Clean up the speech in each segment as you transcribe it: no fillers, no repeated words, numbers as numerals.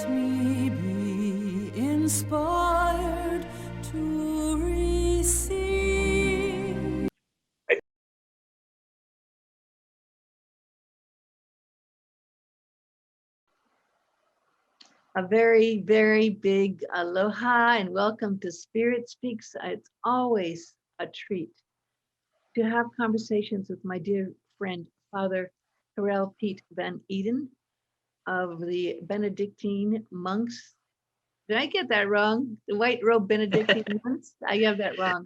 Let me be inspired to receive. A very, very big aloha and welcome to Spirit Speaks. It's always a treat to have conversations with my dear friend, Father Karel Pete Van Eden of the Benedictine monks. Did I get that wrong? The white robe Benedictine monks? I have that wrong.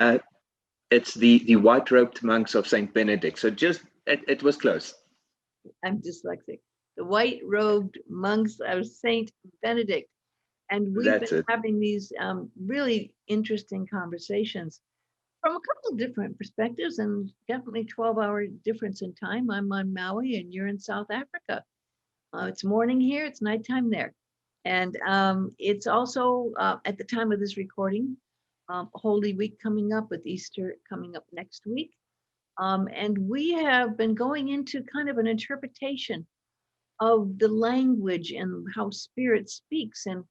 It's the white-robed monks of Saint Benedict. So just it was close. I'm dyslexic. The white robed monks of Saint Benedict. And we've been having these really interesting conversations from a couple different perspectives and definitely 12-hour difference in time. I'm on Maui and you're in South Africa. It's morning here, it's nighttime there. And it's also at the time of this recording, Holy Week coming up with Easter coming up next week. And we have been going into kind of an interpretation of the language and how spirit speaks. And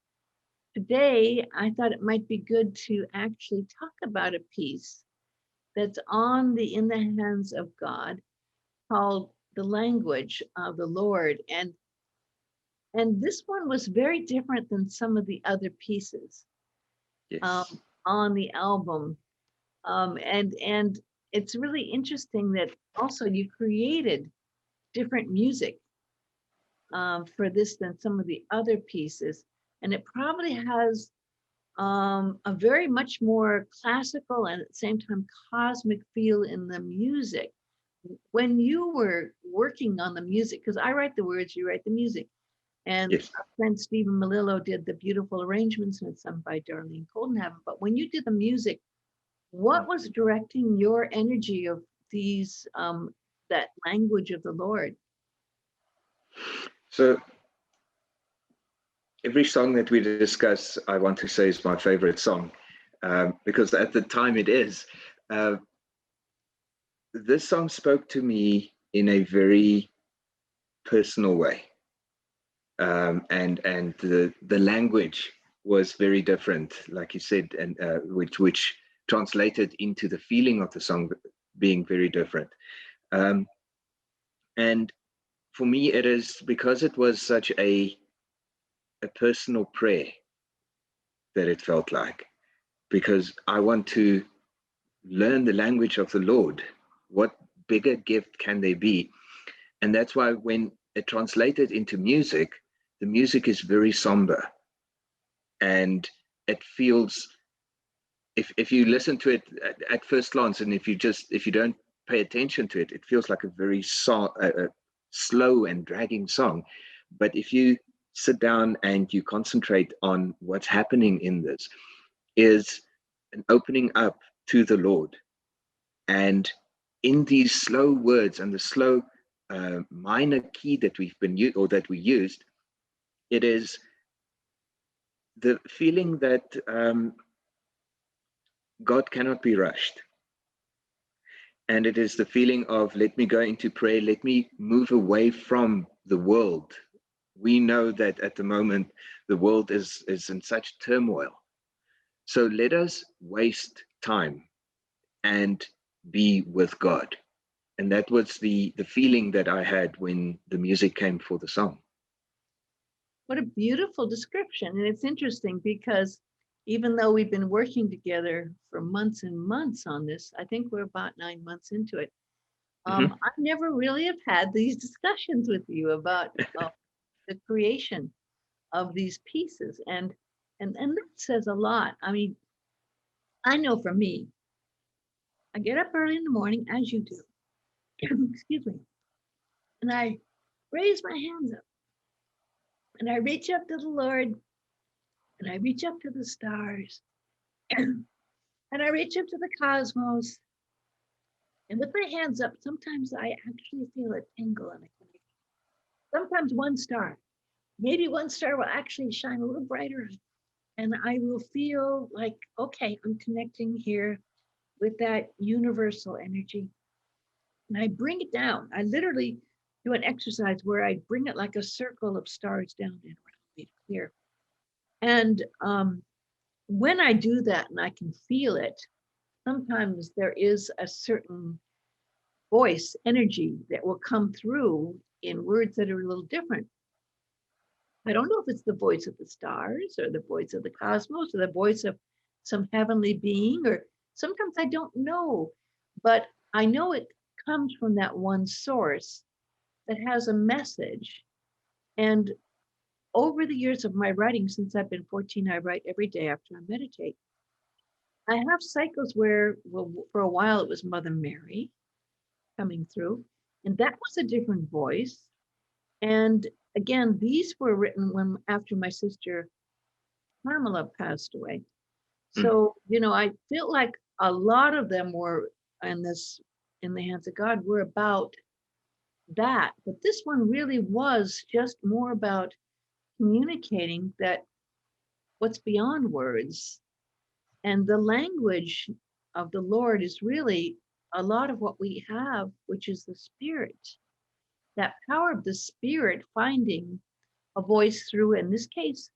today, I thought it might be good to actually talk about a piece that's in the hands of God called The Language of the Lord. And this one was very different than some of the other pieces on the album. And it's really interesting that also you created different music for this than some of the other pieces. And it probably has a very much more classical and at the same time cosmic feel in the music. When you were working on the music, because I write the words, you write the music, and our friend Stephen Malillo did the beautiful arrangements, and it's sung by Darlene Coldenhaven. But when you did the music, what was directing your energy of these, that language of the Lord? So every song that we discuss, I want to say is my favorite song, because at the time it is. This song spoke to me in a very personal way, and the language was very different, like you said, and which translated into the feeling of the song being very different. And for me, it is because it was such a personal prayer that it felt like, because I want to learn the language of the Lord. What bigger gift can there be? And that's why when it translated into music, the music is very somber, and it feels, if you listen to it at first glance, and if you don't pay attention to it, it feels like a very slow and dragging song. But if you sit down and you concentrate on what's happening in this, is an opening up to the Lord. And in these slow words and the slow minor key that we used, it is the feeling that God cannot be rushed. And it is the feeling of, let me go into prayer, let me move away from the world. We know that at the moment, the world is in such turmoil. So let us waste time and be with God. And that was the feeling that I had when the music came for the song. What a beautiful description. And it's interesting because even though we've been working together for months and months on this, I think we're about 9 months into it. I never really have had these discussions with you about the creation of these pieces. And that says a lot. I mean, I know for me, I get up early in the morning, as you do, excuse me, and I raise my hands up and I reach up to the Lord and I reach up to the stars and I reach up to the cosmos. And with my hands up, sometimes I actually feel a tingle and a connection. Sometimes one star, maybe one star will actually shine a little brighter and I will feel like, okay, I'm connecting here with that universal energy. And I bring it down. I literally do an exercise where I bring it like a circle of stars down and around me to clear. And when I do that and I can feel it, sometimes there is a certain voice energy that will come through in words that are a little different. I don't know if it's the voice of the stars or the voice of the cosmos or the voice of some heavenly being, or sometimes I don't know, but I know it comes from that one source that has a message. And over the years of my writing, since I've been 14, I write every day after I meditate. I have cycles where, well, for a while it was Mother Mary coming through, and that was a different voice. And again, these were written when after my sister Pamela passed away. So, I feel like a lot of them were in the hands of God were about that. But this one really was just more about communicating that what's beyond words. And the language of the Lord is really a lot of what we have, which is the Spirit. That power of the Spirit finding a voice through, in this case,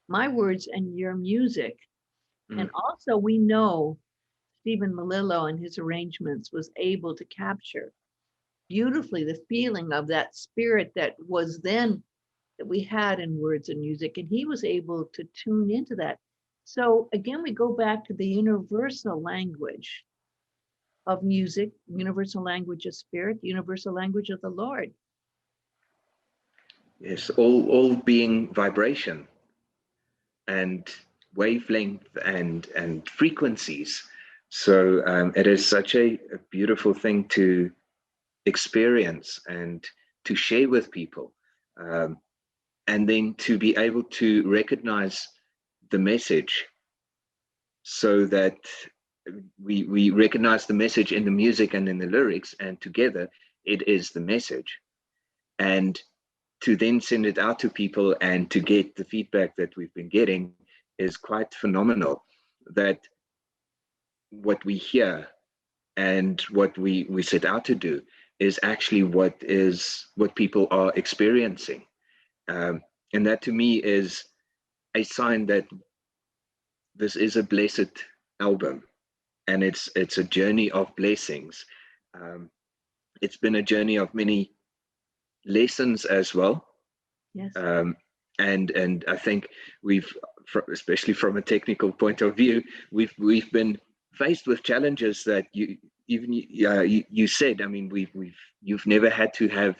my words and your music. And also, we know Stephen Malillo and his arrangements was able to capture beautifully the feeling of that spirit that was then that we had in words and music. And he was able to tune into that. So again, we go back to the universal language of music, universal language of spirit, universal language of the Lord. Yes, all being vibration and wavelength and frequencies. So it is such a beautiful thing to experience and to share with people, and then to be able to recognize the message, so that we recognize the message in the music and in the lyrics, and together it is the message. And to then send it out to people and to get the feedback that we've been getting is quite phenomenal. That what we hear and what we set out to do is actually what people are experiencing, and that to me is a sign that this is a blessed album, and it's a journey of blessings. It's been a journey of many lessons as well. Yes. And I think we've, especially from a technical point of view, we've been faced with challenges that you said. I mean, you've never had to have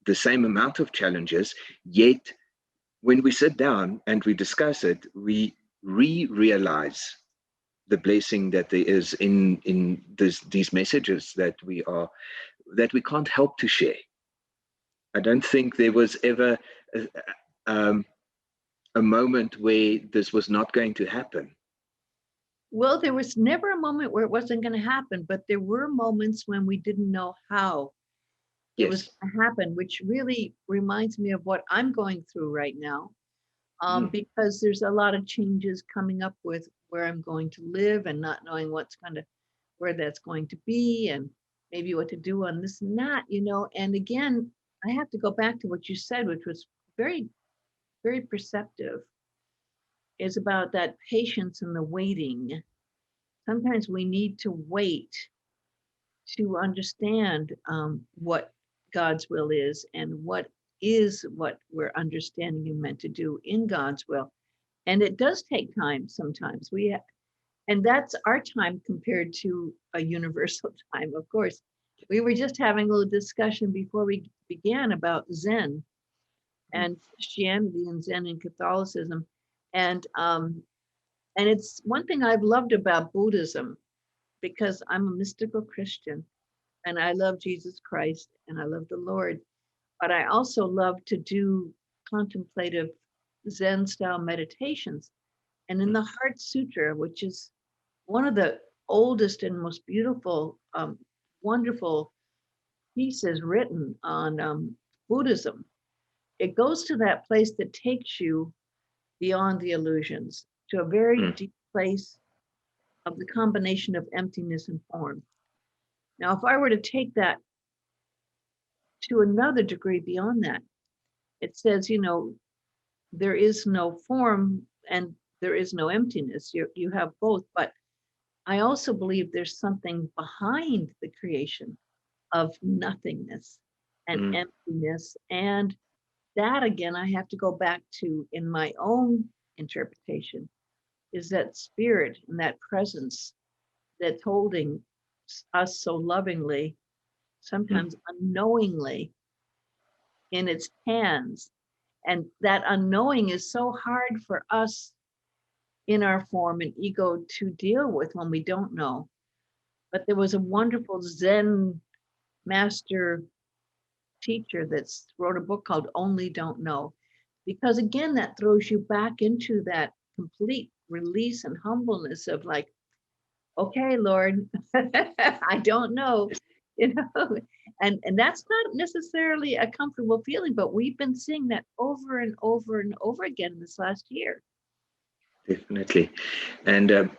the same amount of challenges, yet when we sit down and we discuss it, we realize the blessing that there is in these messages that we can't help to share. I don't think there was ever a moment where this was not going to happen. Well, there was never a moment where it wasn't going to happen, but there were moments when we didn't know how it was going to happen, which really reminds me of what I'm going through right now, because there's a lot of changes coming up with where I'm going to live and not knowing where that's going to be, and maybe what to do on this and that, And again, I have to go back to what you said, which was very, very perceptive, is about that patience and the waiting. Sometimes we need to wait to understand what God's will is and what we're understanding and meant to do in God's will. And it does take time sometimes. And that's our time compared to a universal time, of course. We were just having a little discussion before we began about Zen and Christianity and Zen and Catholicism. And it's one thing I've loved about Buddhism, because I'm a mystical Christian and I love Jesus Christ and I love the Lord, but I also love to do contemplative Zen style meditations. And in the Heart Sutra, which is one of the oldest and most beautiful, wonderful pieces written on Buddhism, it goes to that place that takes you beyond the illusions to a very deep place of the combination of emptiness and form. Now, if I were to take that to another degree beyond that, it says, there is no form and there is no emptiness. You have both, but I also believe there's something behind the creation of nothingness and emptiness. And that, again, I have to go back to in my own interpretation, is that spirit and that presence that's holding us so lovingly, sometimes unknowingly, in its hands. And that unknowing is so hard for us in our form and ego to deal with when we don't know. But there was a wonderful Zen master teacher that wrote a book called Only Don't Know. Because again, that throws you back into that complete release and humbleness of like, okay, Lord, I don't know, you know, and that's not necessarily a comfortable feeling, but we've been seeing that over and over and over again this last year. Definitely. And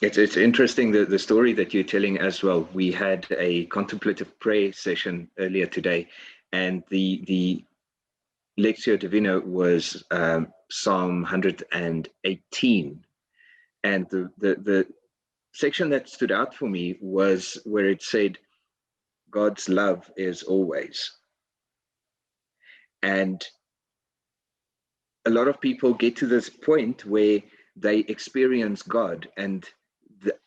it's interesting the story that you're telling as well. We had a contemplative prayer session earlier today, and the Lectio Divina was Psalm 118. And the section that stood out for me was where it said, God's love is always. And a lot of people get to this point where they experience God, and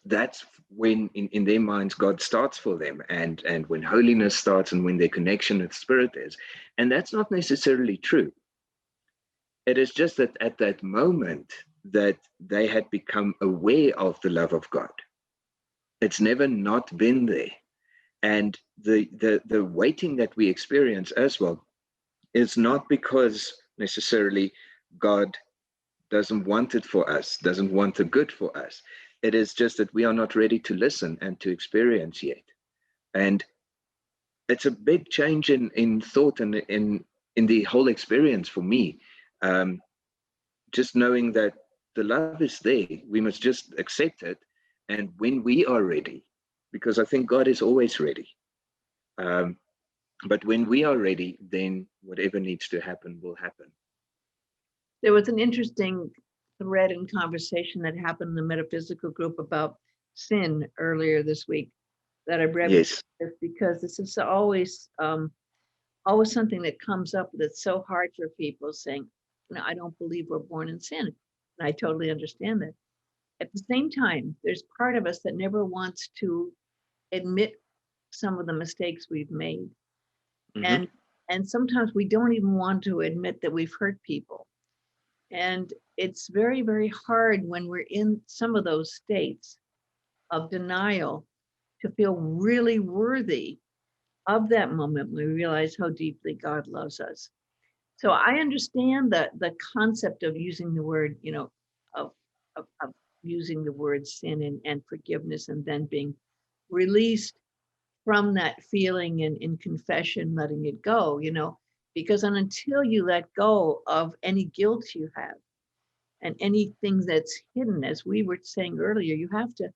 that's when in their minds God starts for them, and when holiness starts, and when their connection with spirit is. And that's not necessarily true. It is just that at that moment that they had become aware of the love of God. It's never not been there. And the waiting that we experience as well is not because necessarily God doesn't want it for us, doesn't want the good for us. It is just that we are not ready to listen and to experience yet. And it's a big change in thought and in the whole experience for me. Just knowing that the love is there, we must just accept it. And when we are ready, because I think God is always ready. But when we are ready, then whatever needs to happen will happen. There was an interesting thread in conversation that happened in the metaphysical group about sin earlier this week that I read. Yes. Because this is always something that comes up that's so hard for people, saying, no, I don't believe we're born in sin. And I totally understand that. At the same time, there's part of us that never wants to admit some of the mistakes we've made. And sometimes we don't even want to admit that we've hurt people. And it's very, very hard when we're in some of those states of denial to feel really worthy of that moment when we realize how deeply God loves us. So I understand that the concept of using the word, of using the word sin and forgiveness, and then being released from that feeling in confession, letting it go, because until you let go of any guilt you have and anything that's hidden, as we were saying earlier, you have to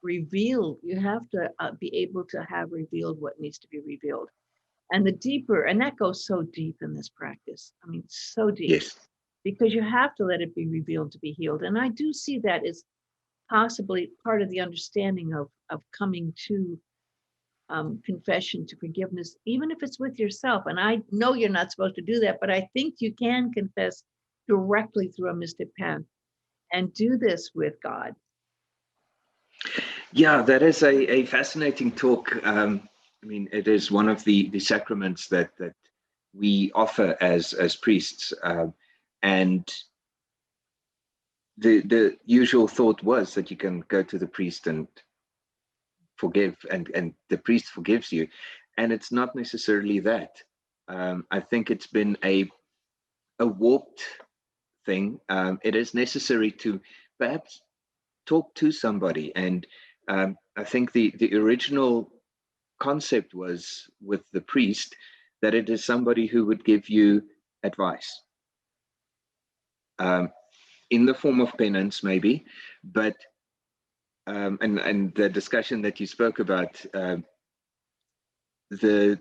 you have to be able to have revealed what needs to be revealed. And the deeper, and that goes so deep in this practice. I mean, so deep. Yes. Because you have to let it be revealed to be healed. And I do see that as possibly part of the understanding of coming to confession, to forgiveness, even if it's with yourself. And I know you're not supposed to do that, but I think you can confess directly through a mystic path and do this with God. Yeah, that is a fascinating talk. I mean, it is one of the sacraments that we offer as priests. And the usual thought was that you can go to the priest and forgive, and the priest forgives you. And it's not necessarily that. I think it's been a warped thing. It is necessary to perhaps talk to somebody. And I think the original concept was with the priest that it is somebody who would give you advice in the form of penance, maybe, but and the discussion that you spoke about, the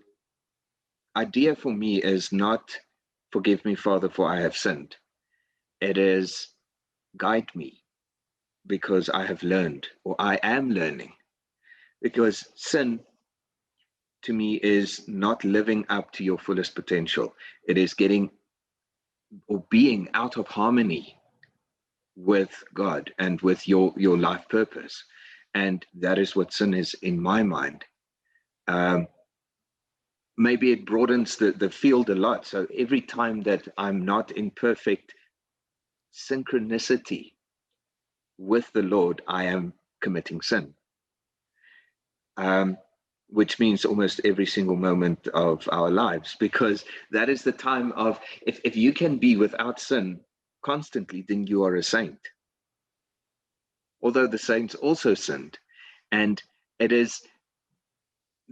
idea for me is not forgive me, Father, for I have sinned. it is guide me, because I have learned, or I am learning. Because sin, to me, is not living up to your fullest potential. It is getting or being out of harmony with God and with your life purpose. And that is what sin is in my mind. Maybe it broadens the field a lot. So every time that I'm not in perfect synchronicity with the Lord, I am committing sin. Which means almost every single moment of our lives, because that is the time of, if you can be without sin constantly, then you are a saint. Although the saints also sinned. And it is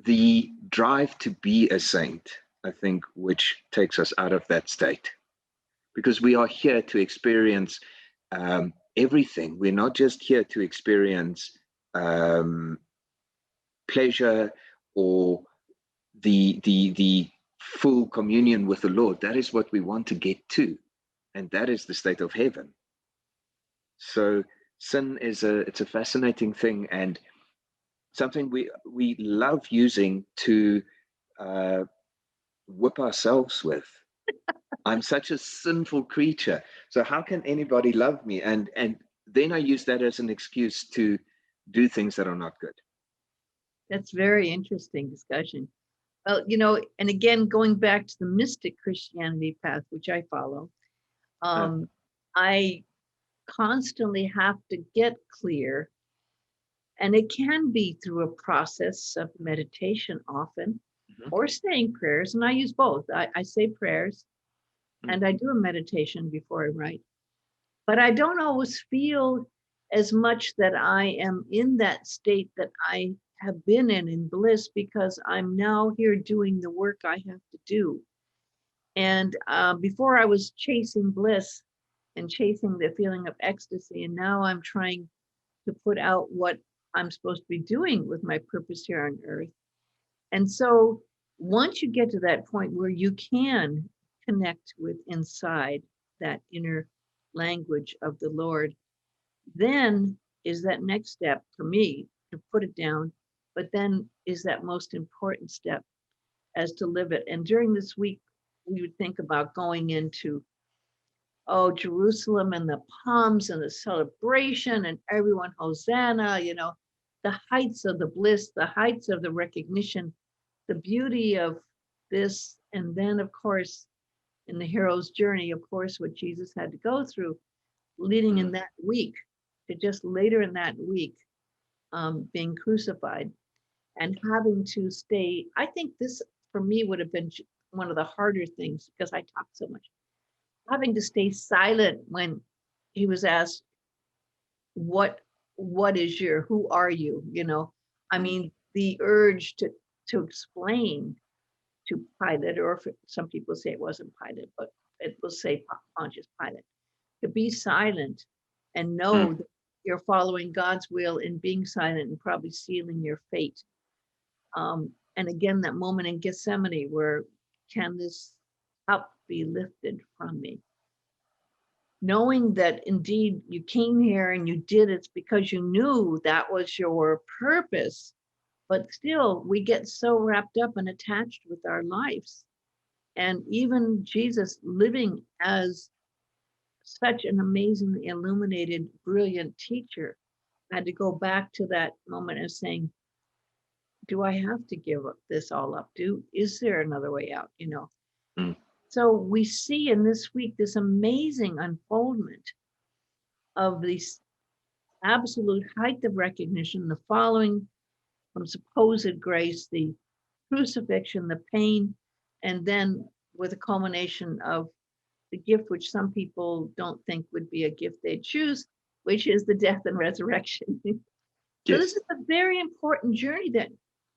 the drive to be a saint, I think, which takes us out of that state. Because we are here to experience everything. We're not just here to experience pleasure or the full communion with the Lord. That is what we want to get to, and that is the state of heaven. So sin is it's a fascinating thing, and something we love using to whip ourselves with. I'm such a sinful creature, so how can anybody love me? And then I use that as an excuse to do things that are not good. That's very interesting discussion. Well, you know, and again, going back to the mystic Christianity path, which I follow, I constantly have to get clear. And it can be through a process of meditation often, or saying prayers. And I use both. I say prayers and I do a meditation before I write. But I don't always feel as much that I am in that state that I have been in bliss, because I'm now here doing the work I have to do. And before I was chasing bliss and chasing the feeling of ecstasy, and now I'm trying to put out what I'm supposed to be doing with my purpose here on earth. And so once you get to that point where you can connect with inside that inner language of the Lord, then is that next step for me to put it down, but then is that most important step as to live it. And during this week, we would think about going into, Jerusalem and the palms and the celebration and everyone Hosanna, you know, the heights of the bliss, the heights of the recognition, the beauty of this. And then, of course, in the hero's journey, of course, what Jesus had to go through leading in that week to just later in that week, being crucified and having to stay. I think this for me would have been one of the harder things, because I talk so much. Having to stay silent when he was asked, what is who are you? You know, I mean, the urge to explain to Pilate, or if some people say it wasn't Pilate, but it will say Pontius Pilate, to be silent and know that you're following God's will in being silent and probably sealing your fate. And again, that moment in Gethsemane where, can this cup be lifted from me? Knowing that indeed you came here and you did it because you knew that was your purpose, but still we get so wrapped up and attached with our lives. And even Jesus, living as such an amazingly illuminated, brilliant teacher, had to go back to that moment of saying, do I have to give this all up? Is there another way out? You know? So we see in this week this amazing unfoldment of this absolute height of recognition, the following from supposed grace, the crucifixion, the pain, and then with a culmination of the gift which some people don't think would be a gift they'd choose, which is the death and resurrection. So this is a very important journey that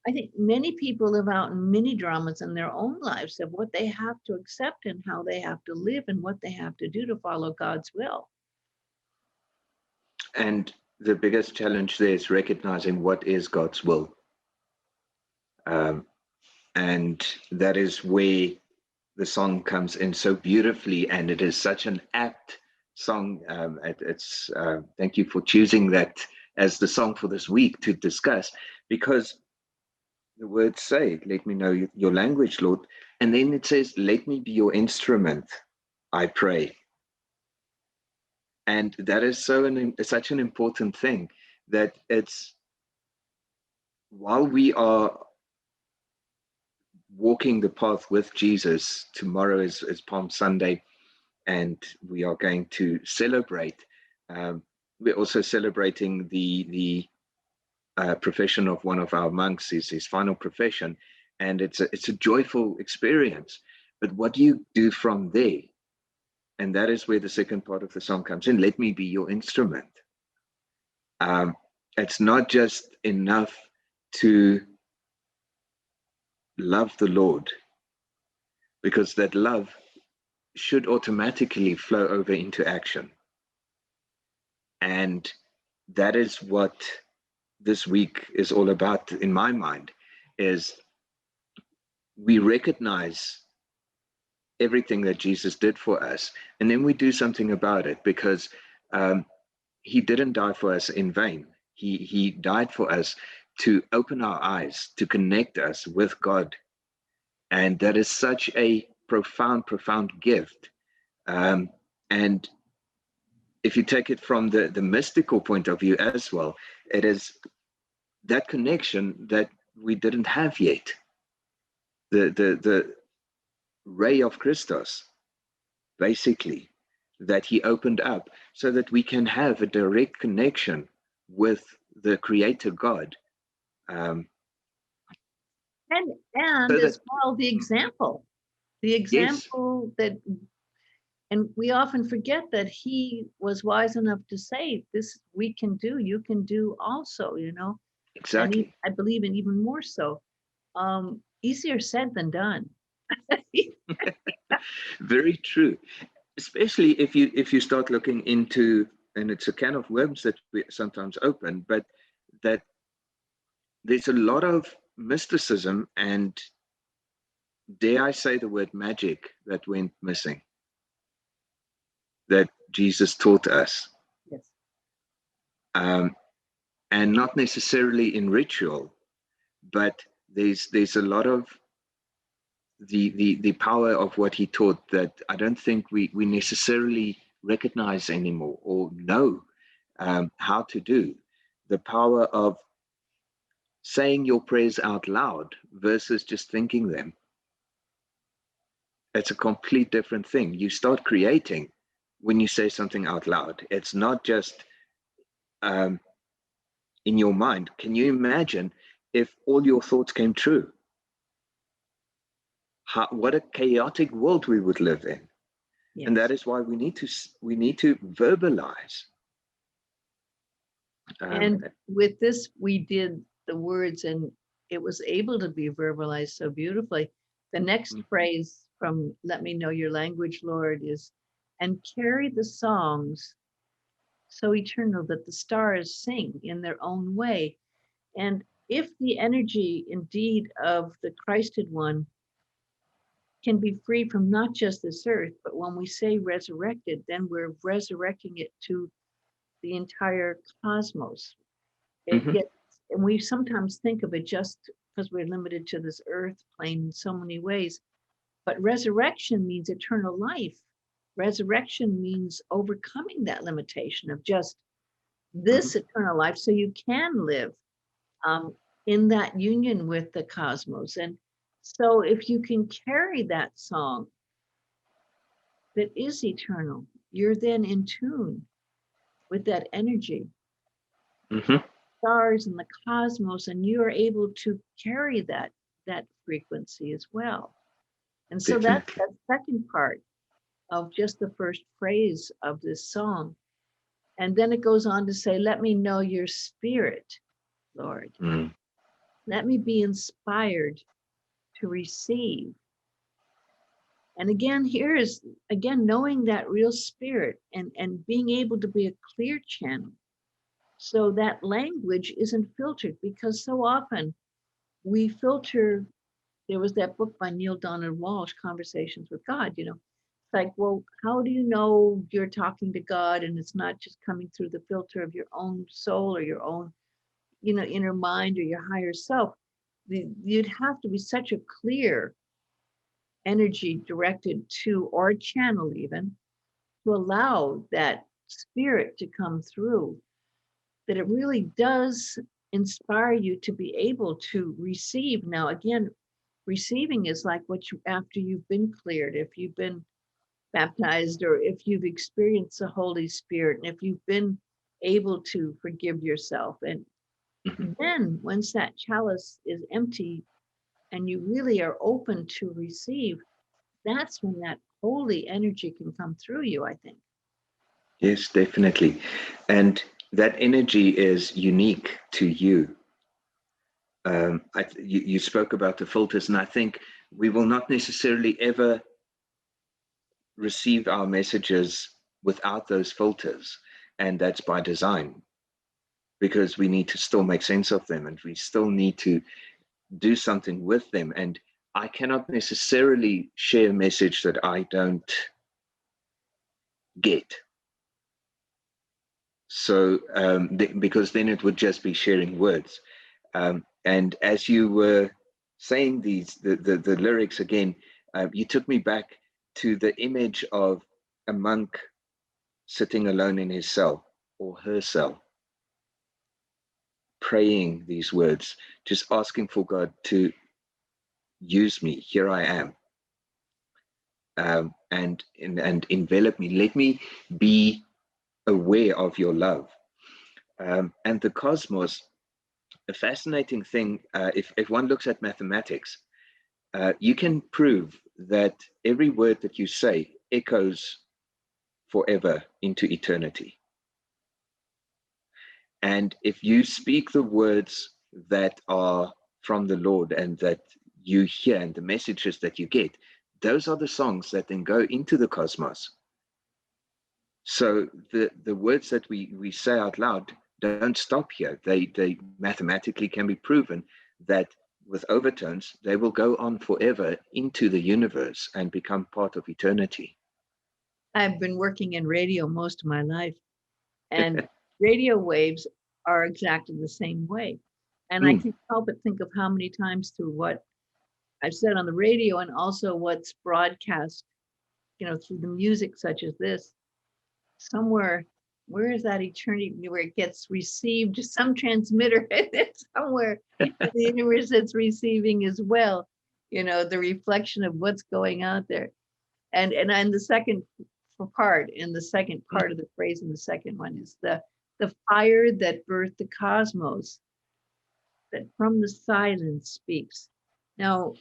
I think many people live out in mini dramas in their own lives of what they have to accept and how they have to live and what they have to do to follow God's will. And the biggest challenge there is recognizing what is God's will. And that is where the song comes in so beautifully, and it is such an apt song. It's thank you for choosing that as the song for this week to discuss, because the words say, let me know your language, Lord. And then it says, let me be your instrument, I pray. And that is such an important thing, that it's while we are walking the path with Jesus. Tomorrow is Palm Sunday, and we are going to celebrate. We're also celebrating the profession of one of our monks, his final profession, and it's a joyful experience. But what do you do from there? And that is where the second part of the song comes in. Let me be your instrument. It's not just enough to love the Lord, because that love should automatically flow over into action. And that is what this week is all about, in my mind, is we recognize everything that Jesus did for us, and then we do something about it, because he didn't die for us in vain. He died for us to open our eyes, to connect us with God. And that is such a profound gift. And if you take it from the mystical point of view as well, it is that connection that we didn't have yet. The ray of Christos, basically, that he opened up so that we can have a direct connection with the Creator God. And so as well, the example yes. that, and we often forget that he was wise enough to say, this we can do, you can do also, Exactly. And I believe in even more so. Easier said than done. Very true. Especially if you start looking into, and it's a can of worms that we sometimes open, but that there's a lot of mysticism and, dare I say the word, magic that went missing, that Jesus taught us. Yes. And not necessarily in ritual, but there's a lot of the power of what he taught that I don't think we necessarily recognize anymore or know how to do. The power of saying your prayers out loud versus just thinking them. It's a complete different thing. You start creating when you say something out loud. It's not just in your mind. Can you imagine if all your thoughts came true? What a chaotic world we would live in. Yes. And that is why we need to verbalize. And with this, we did the words, and it was able to be verbalized so beautifully. The next phrase from "Let Me Know Your Language, Lord" is, "And carry the songs so eternal that the stars sing in their own way." And if the energy indeed of the Christed One can be free from not just this earth, but when we say resurrected, then we're resurrecting it to the entire cosmos. It gets, and we sometimes think of it just because we're limited to this earth plane in so many ways, but resurrection means eternal life. Resurrection means overcoming that limitation of just this eternal life, so you can live in that union with the cosmos. And so if you can carry that song that is eternal, you're then in tune with that energy, stars and the cosmos, and you are able to carry that frequency as well. And so that's that second part of just the first phrase of this song. And then it goes on to say, "Let me know your spirit, Lord. Let me be inspired to receive." And again, here is, again, knowing that real spirit and being able to be a clear channel. So that language isn't filtered, because so often we filter. There was that book by Neil Donald Walsh, Conversations with God, like, well, how do you know you're talking to God and it's not just coming through the filter of your own soul or your own, inner mind or your higher self? You'd have to be such a clear energy directed to, or channel even, to allow that spirit to come through, that it really does inspire you to be able to receive. Now, again, receiving is like after you've been cleared, if you've been baptized, or if you've experienced the Holy Spirit, and if you've been able to forgive yourself. And then once that chalice is empty and you really are open to receive, that's when that holy energy can come through you, I think. Yes, definitely. And that energy is unique to you. You spoke about the filters, and I think we will not necessarily ever receive our messages without those filters. And that's by design, because we need to still make sense of them, and we still need to do something with them. And I cannot necessarily share a message that I don't get. So, because then it would just be sharing words. And as you were saying the lyrics again, you took me back to the image of a monk sitting alone in his cell or her cell, praying these words, just asking for God to use me. Here I am. And envelop me. Let me be aware of your love. And the cosmos, a fascinating thing, if one looks at mathematics, you can prove that every word that you say echoes forever into eternity. And if you speak the words that are from the Lord and that you hear and the messages that you get, those are the songs that then go into the cosmos. So the words that we say out loud don't stop here. They mathematically can be proven that with overtones, they will go on forever into the universe and become part of eternity. I've been working in radio most of my life, and radio waves are exactly the same way. And I can't help but think of how many times through what I've said on the radio and also what's broadcast, through the music such as this, somewhere, where is that eternity where it gets received? Some transmitter somewhere in the universe that's receiving as well, the reflection of what's going out there. And the second part of the phrase in the second one is the fire that birthed the cosmos, that from the silence speaks. Now,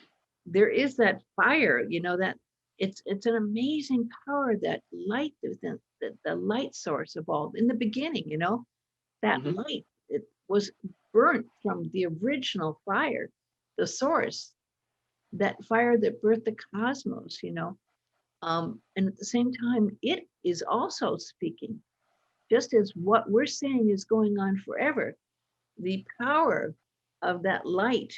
there is that fire, that it's an amazing power, that light, the light source of all. In the beginning, that light, it was burnt from the original fire, the source, that fire that birthed the cosmos, and at the same time, it is also speaking, just as what we're saying is going on forever. The power of that light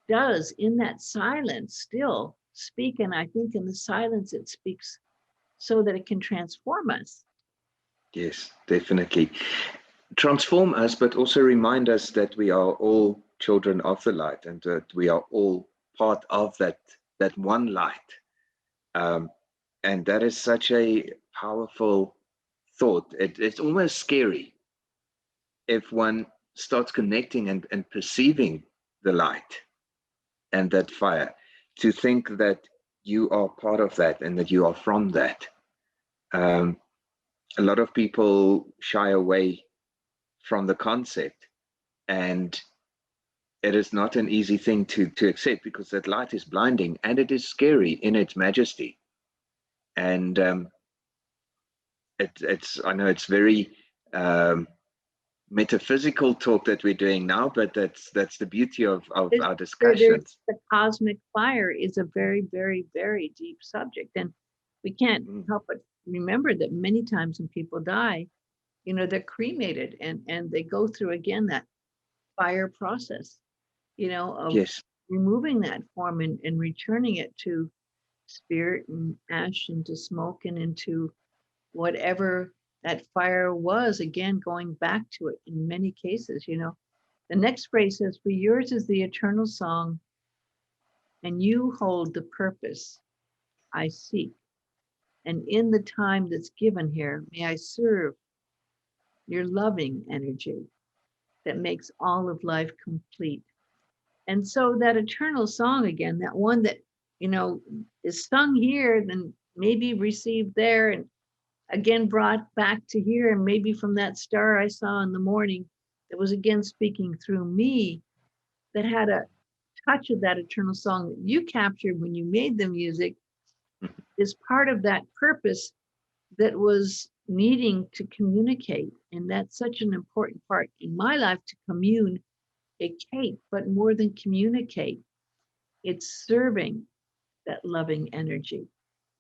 does in that silence still speak. And I think in the silence, it speaks so that it can transform us. Yes, definitely. Transform us, but also remind us that we are all children of the light and that we are all part of that one light. And that is such a powerful thought. It's almost scary if one starts connecting and perceiving the light and that fire, to think that you are part of that and that you are from that. A lot of people shy away from the concept, and it is not an easy thing to accept, because that light is blinding and it is scary in its majesty. And I know it's very metaphysical talk that we're doing now, but that's the beauty of our discussions. The cosmic fire is a very, very, very deep subject, and we can't help but remember that many times when people die, they're cremated and they go through again that fire process, of Yes. removing that form and returning it to spirit and ash into smoke and into whatever that fire was, again, going back to it in many cases, you know. The next phrase says, for yours is the eternal song, and you hold the purpose I seek. And in the time that's given here, may I serve your loving energy that makes all of life complete. And so that eternal song again, that one that, you know, is sung here, then maybe received there, and again brought back to here, and maybe from that star I saw in the morning that was again speaking through me, that had a touch of that eternal song that you captured when you made the music, is part of that purpose that was needing to communicate. And that's such an important part in my life, to communicate, but more than communicate, it's serving that loving energy.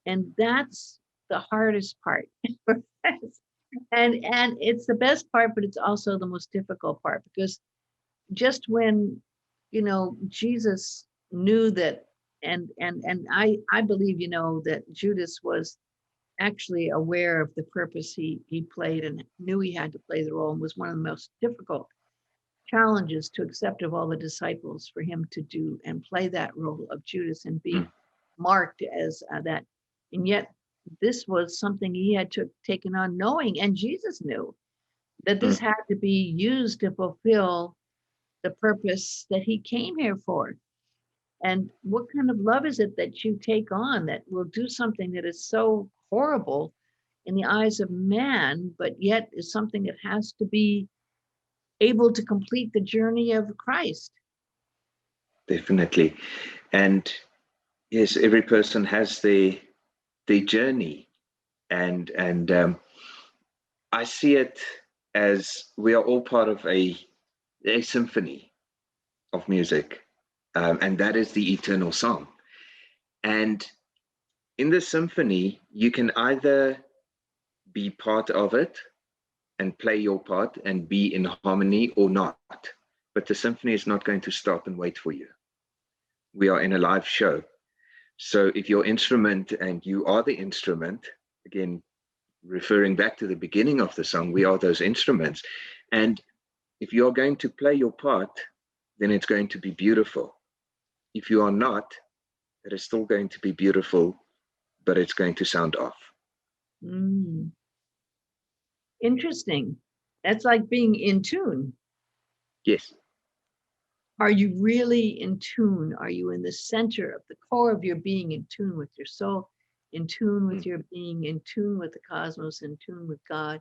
And that's the hardest part. and it's the best part, but it's also the most difficult part, because just when, you know, Jesus knew that, and I believe, you know, that Judas was actually aware of the purpose he played and knew he had to play the role, and was one of the most difficult challenges to accept of all the disciples, for him to do and play that role of Judas and be marked as that. And yet this was something he had taken on, knowing, and Jesus knew, that this had to be used to fulfill the purpose that he came here for. And what kind of love is it that you take on that will do something that is so horrible in the eyes of man, but yet is something that has to be able to complete the journey of Christ? Definitely. And yes, every person has their journey. And I see it as we are all part of a symphony of music. And that is the eternal song. And in the symphony, you can either be part of it and play your part and be in harmony, or not. But the symphony is not going to stop and wait for you. We are in a live show. So if your instrument, and you are the instrument, again, referring back to the beginning of the song, we are those instruments. And if you're going to play your part, then it's going to be beautiful. If you are not, it is still going to be beautiful, but it's going to sound off. Interesting. That's like being in tune. Yes. Are you really in tune? Are you in the center of the core of your being, in tune with your soul, in tune with your being, in tune with the cosmos, in tune with God,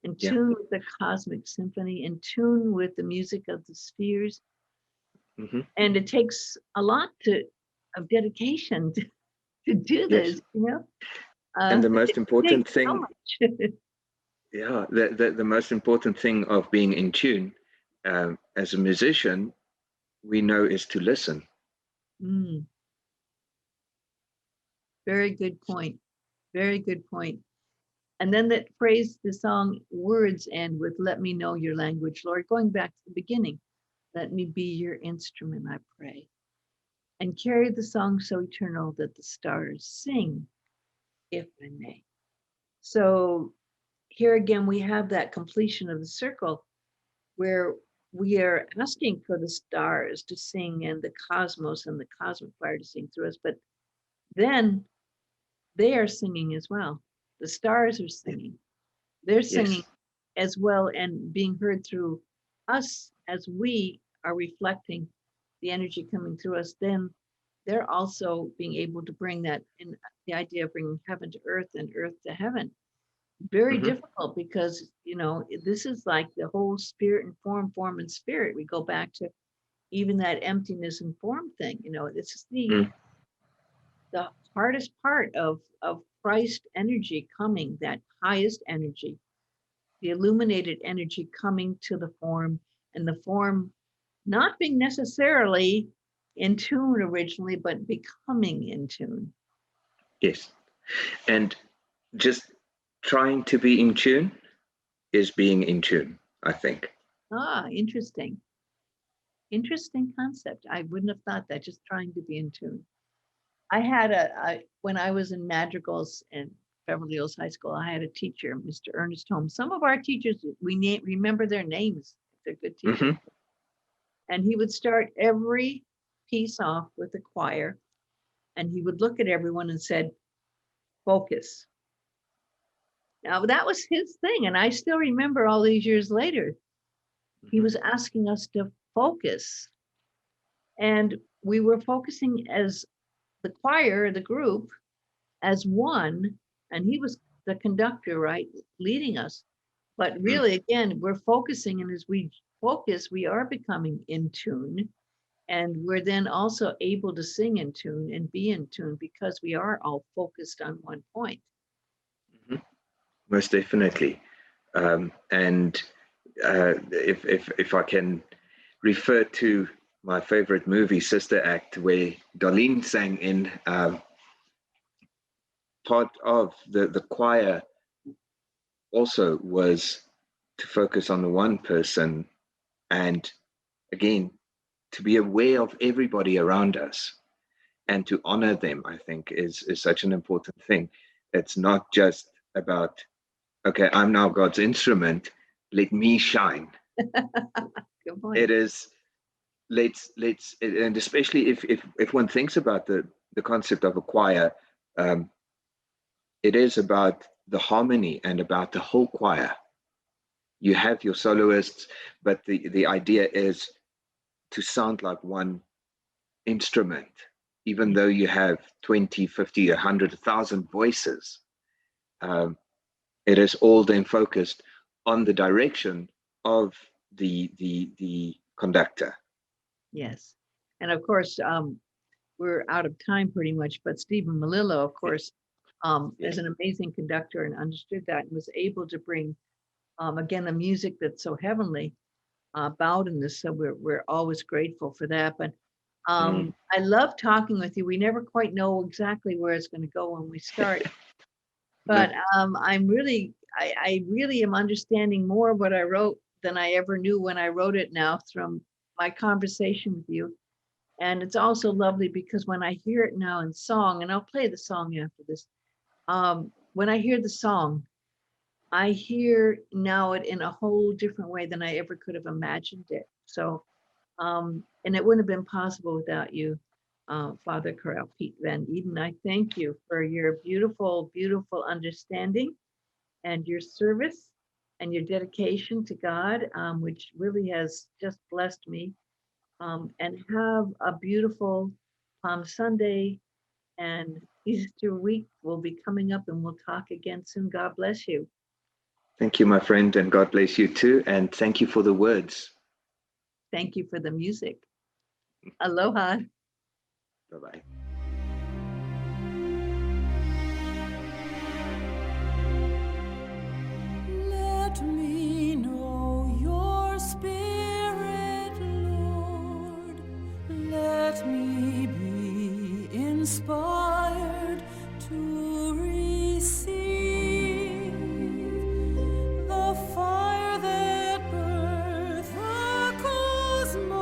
in tune with the cosmic symphony, in tune with the music of the spheres? And it takes a lot of dedication to do this, you know? And the most important thing, the most important thing of being in tune as a musician, we know, is to listen. Very good point. Very good point. And then that phrase, the song words end with, let me know your language, Lord. Going back to the beginning, let me be your instrument, I pray. And carry the song so eternal that the stars sing, if I may. So here again, we have that completion of the circle, where we are asking for the stars to sing, and the cosmos and the cosmic fire to sing through us. But then they are singing as well. The stars are singing. They're singing as well, and being heard through us as we are reflecting the energy coming through us. Then they're also being able to bring that in, the idea of bringing heaven to earth and earth to heaven. Very difficult, because, you know, this is like the whole spirit and form and spirit. We go back to even that emptiness and form thing. You know, this is the hardest part of Christ energy coming, that highest energy, the illuminated energy coming to the form, and the form not being necessarily in tune originally, but becoming in tune. Yes. And just trying to be in tune is being in tune, I think. Interesting concept. I wouldn't have thought that, just trying to be in tune. I had when I was in madrigals in Beverly Hills High School, I had a teacher, Mr. Ernest Holmes. Some of our teachers, we remember their names. They're good teachers. Mm-hmm. And he would start every piece off with a choir, and he would look at everyone and said, "Focus." Now that was his thing, and I still remember all these years later. He was asking us to focus, and we were focusing as the choir, the group, as one, and he was the conductor, right, leading us. But really, again, we're focusing, and as we focus, we are becoming in tune, and we're then also able to sing in tune and be in tune because we are all focused on one point. Most definitely. And if I can refer to my favorite movie, Sister Act, where Darlene sang in, part of the choir also was to focus on the one person, and again, to be aware of everybody around us and to honor them, I think is such an important thing. It's not just about, okay, I'm now God's instrument, let me shine. Good point. It is, let's, and especially if one thinks about the concept of a choir, it is about the harmony and about the whole choir. You have your soloists, but the idea is to sound like one instrument, even though you have 20, 50, 100, 1,000 voices. It is all then focused on the direction of the conductor. Yes. And of course, we're out of time pretty much, but Stephen Malillo, of course, is an amazing conductor and understood that and was able to bring, again, the music that's so heavenly about in this. So we're always grateful for that. But I love talking with you. We never quite know exactly where it's going to go when we start. But I really am understanding more of what I wrote than I ever knew when I wrote it now from my conversation with you. And it's also lovely because when I hear it now in song, and I'll play the song after this, when I hear the song, I hear now it in a whole different way than I ever could have imagined it. So, and it wouldn't have been possible without you, Father Corral Pete Van Eden. I thank you for your beautiful, beautiful understanding and your service and your dedication to God, which really has just blessed me. And have a beautiful Palm Sunday, and Easter week will be coming up, and we'll talk again soon. God bless you. Thank you, my friend, and God bless you too. And thank you for the words. Thank you for the music. Aloha. Bye-bye. Let me know your spirit, Lord. Let me be inspired to receive the fire that birthed the cosmos.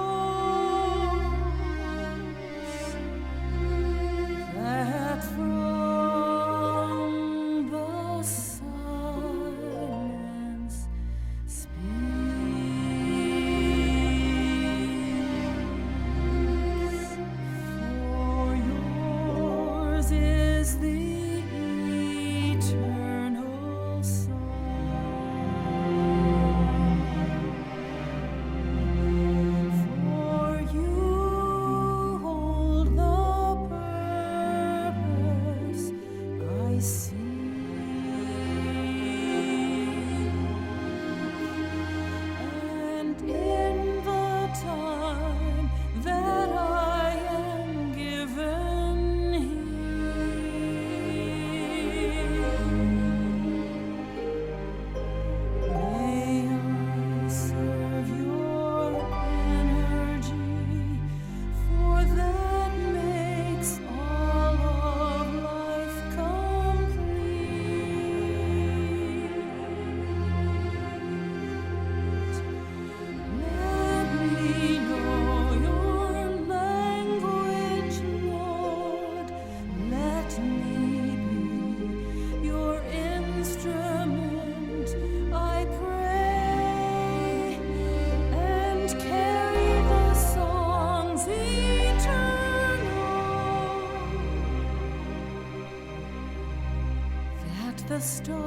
stars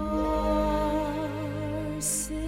sing.